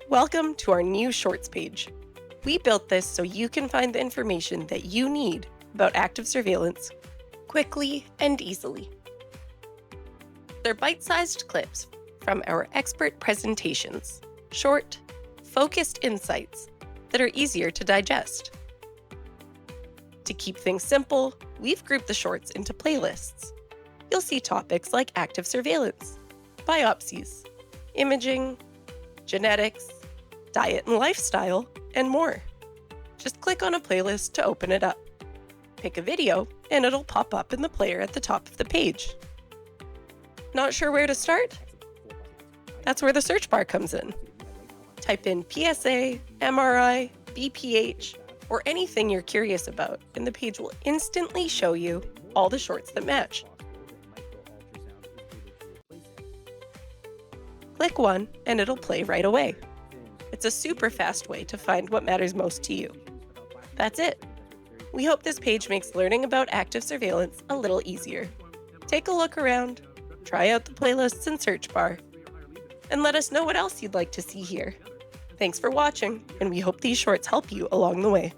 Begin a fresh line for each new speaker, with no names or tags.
Welcome to our new Shorts page. We built this so you can find the information that you need about active surveillance quickly and easily. They're bite-sized clips from our expert presentations, short, focused insights that are easier to digest. To keep things simple, we've grouped the shorts into playlists. You'll see topics like active surveillance, biopsies, imaging, genetics, diet and lifestyle, and more. Just click on a playlist to open it up. Pick a video, and it'll pop up in the player at the top of the page. Not sure where to start? That's where the search bar comes in. Type in PSA, MRI, BPH, or anything you're curious about, and the page will instantly show you all the shorts that match. Click one, and it'll play right away. It's a super fast way to find what matters most to you. That's it. We hope this page makes learning about active surveillance a little easier. Take a look around, try out the playlists and search bar, and let us know what else you'd like to see here. Thanks for watching, and we hope these shorts help you along the way.